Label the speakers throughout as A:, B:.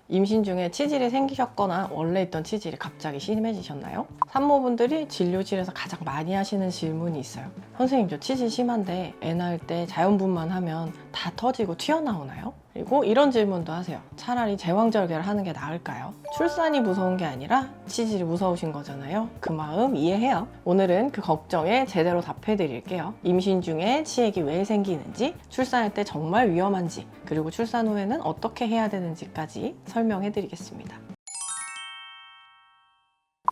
A: 임신 중에 치질이 생기셨거나 원래 있던 치질이 갑자기 심해지셨나요? 산모분들이 진료실에서 가장 많이 하시는 질문이 있어요. 선생님, 저 치질 심한데 애 낳을 때 자연분만 하면 다 터지고 튀어나오나요? 그리고 이런 질문도 하세요. 차라리 제왕절개를 하는 게 나을까요? 출산이 무서운 게 아니라 치질이 무서우신 거잖아요. 그 마음 이해해요. 오늘은 그 걱정에 제대로 답해 드릴게요. 임신 중에 치액이 왜 생기는지, 출산할 때 정말 위험한지, 그리고 출산 후에는 어떻게 해야 되는지까지 설명해 드리겠습니다.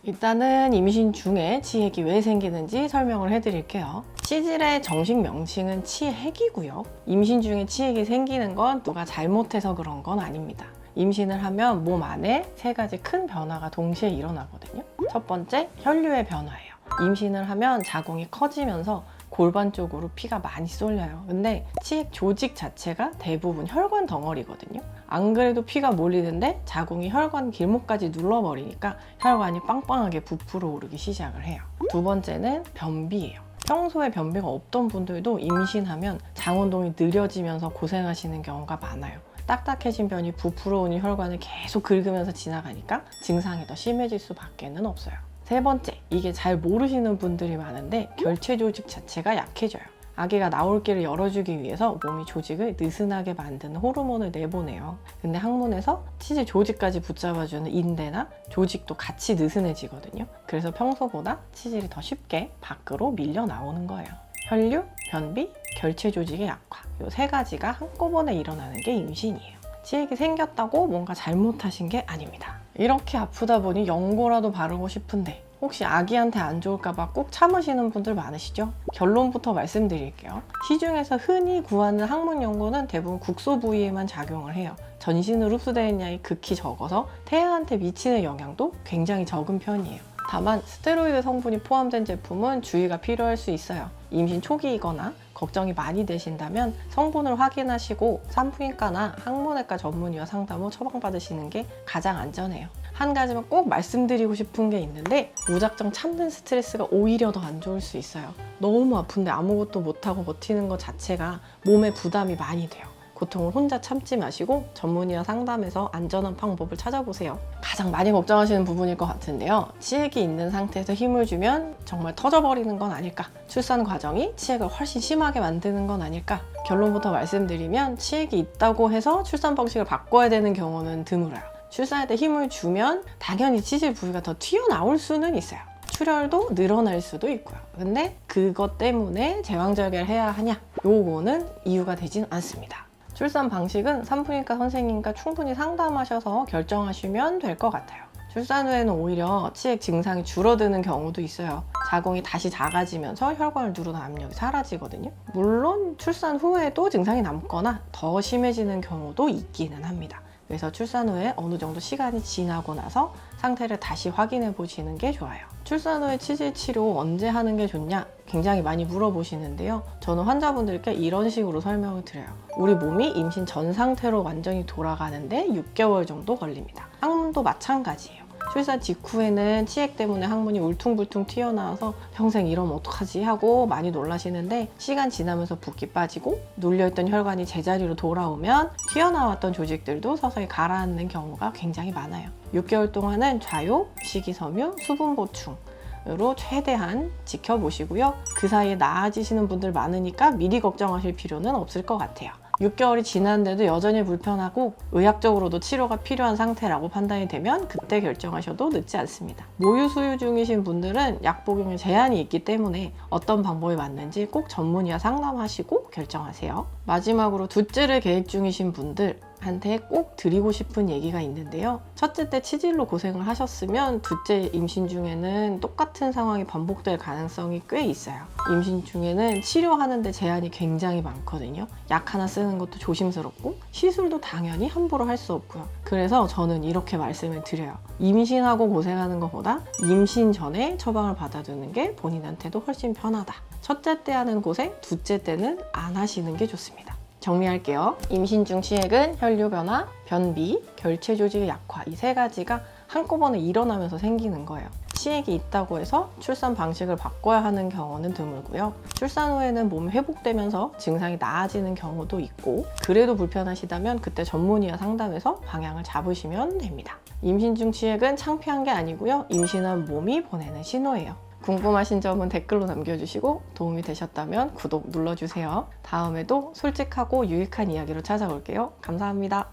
A: 일단은 임신 중에 치액이 왜 생기는지 설명을 해드릴게요. 치질의 정식 명칭은 치핵이고요. 임신 중에 치액이 생기는 건 누가 잘못해서 그런 건 아닙니다. 임신을 하면 몸 안에 3가지 큰 변화가 동시에 일어나거든요. 첫 번째, 혈류의 변화예요. 임신을 하면 자궁이 커지면서 골반 쪽으로 피가 많이 쏠려요. 근데 치액 조직 자체가 대부분 혈관 덩어리거든요. 안 그래도 피가 몰리는데 자궁이 혈관 길목까지 눌러버리니까 혈관이 빵빵하게 부풀어 오르기 시작을 해요. 두 번째는 변비예요. 평소에 변비가 없던 분들도 임신하면 장운동이 느려지면서 고생하시는 경우가 많아요. 딱딱해진 변이 부풀어 오는 혈관을 계속 긁으면서 지나가니까 증상이 더 심해질 수밖에는 없어요. 세 번째, 이게 잘 모르시는 분들이 많은데 결체 조직 자체가 약해져요. 아기가 나올 길을 열어주기 위해서 몸이 조직을 느슨하게 만드는 호르몬을 내보내요. 근데 항문에서 치질 조직까지 붙잡아주는 인대나 조직도 같이 느슨해지거든요. 그래서 평소보다 치질이 더 쉽게 밖으로 밀려 나오는 거예요. 혈류, 변비, 결체 조직의 약화, 이 3가지가 한꺼번에 일어나는 게 임신이에요. 치액이 생겼다고 뭔가 잘못하신 게 아닙니다. 이렇게 아프다 보니 연고라도 바르고 싶은데 혹시 아기한테 안 좋을까봐 꼭 참으시는 분들 많으시죠? 결론부터 말씀드릴게요. 시중에서 흔히 구하는 항문 연고는 대부분 국소 부위에만 작용을 해요. 전신으로 흡수되는 양이 극히 적어서 태아한테 미치는 영향도 굉장히 적은 편이에요. 다만 스테로이드 성분이 포함된 제품은 주의가 필요할 수 있어요. 임신 초기이거나 걱정이 많이 되신다면 성분을 확인하시고 산부인과나 항문외과 전문의와 상담 후 처방받으시는 게 가장 안전해요. 한 가지만 꼭 말씀드리고 싶은 게 있는데 무작정 참는 스트레스가 오히려 더 안 좋을 수 있어요. 너무 아픈데 아무것도 못하고 버티는 것 자체가 몸에 부담이 많이 돼요. 고통을 혼자 참지 마시고 전문의와 상담해서 안전한 방법을 찾아보세요. 가장 많이 걱정하시는 부분일 것 같은데요. 치액이 있는 상태에서 힘을 주면 정말 터져버리는 건 아닐까? 출산 과정이 치액을 훨씬 심하게 만드는 건 아닐까? 결론부터 말씀드리면 치액이 있다고 해서 출산 방식을 바꿔야 되는 경우는 드물어요. 출산할 때 힘을 주면 당연히 치질 부위가 더 튀어나올 수는 있어요. 출혈도 늘어날 수도 있고요. 근데 그것 때문에 제왕절개를 해야 하냐? 요거는 이유가 되진 않습니다. 출산 방식은 산부인과 선생님과 충분히 상담하셔서 결정하시면 될 것 같아요. 출산 후에는 오히려 치액 증상이 줄어드는 경우도 있어요. 자궁이 다시 작아지면서 혈관을 누르는 압력이 사라지거든요. 물론 출산 후에도 증상이 남거나 더 심해지는 경우도 있기는 합니다. 그래서 출산 후에 어느 정도 시간이 지나고 나서 상태를 다시 확인해 보시는 게 좋아요. 출산 후에 치질 치료 언제 하는 게 좋냐? 굉장히 많이 물어보시는데요. 저는 환자분들께 이런 식으로 설명을 드려요. 우리 몸이 임신 전 상태로 완전히 돌아가는데 6개월 정도 걸립니다. 항문도 마찬가지예요. 출산 직후에는 치액 때문에 항문이 울퉁불퉁 튀어나와서 평생 이러면 어떡하지 하고 많이 놀라시는데 시간 지나면서 붓기 빠지고 눌려있던 혈관이 제자리로 돌아오면 튀어나왔던 조직들도 서서히 가라앉는 경우가 굉장히 많아요. 6개월 동안은 좌욕, 식이섬유, 수분 보충으로 최대한 지켜보시고요. 그 사이에 나아지시는 분들 많으니까 미리 걱정하실 필요는 없을 것 같아요. 6개월이 지났는데도 여전히 불편하고 의학적으로도 치료가 필요한 상태라고 판단이 되면 그때 결정하셔도 늦지 않습니다. 모유 수유 중이신 분들은 약 복용에 제한이 있기 때문에 어떤 방법이 맞는지 꼭 전문의와 상담하시고 결정하세요. 마지막으로 둘째를 계획 중이신 분들한테 꼭 드리고 싶은 얘기가 있는데요. 첫째 때 치질로 고생을 하셨으면 둘째 임신 중에는 똑같은 상황이 반복될 가능성이 꽤 있어요. 임신 중에는 치료하는데 제한이 굉장히 많거든요. 약 하나 쓰는 것도 조심스럽고 시술도 당연히 함부로 할 수 없고요. 그래서 저는 이렇게 말씀을 드려요. 임신하고 고생하는 것보다 임신 전에 처방을 받아두는 게 본인한테도 훨씬 편하다. 첫째 때 하는 고생, 둘째 때는 안 하시는 게 좋습니다. 정리할게요. 임신 중 치액은 혈류 변화, 변비, 결체 조직의 약화 이 3가지가 한꺼번에 일어나면서 생기는 거예요. 치액이 있다고 해서 출산 방식을 바꿔야 하는 경우는 드물고요. 출산 후에는 몸이 회복되면서 증상이 나아지는 경우도 있고, 그래도 불편하시다면 그때 전문의와 상담해서 방향을 잡으시면 됩니다. 임신 중 치액은 창피한 게 아니고요. 임신한 몸이 보내는 신호예요. 궁금하신 점은 댓글로 남겨주시고 도움이 되셨다면 구독 눌러주세요. 다음에도 솔직하고 유익한 이야기로 찾아올게요. 감사합니다.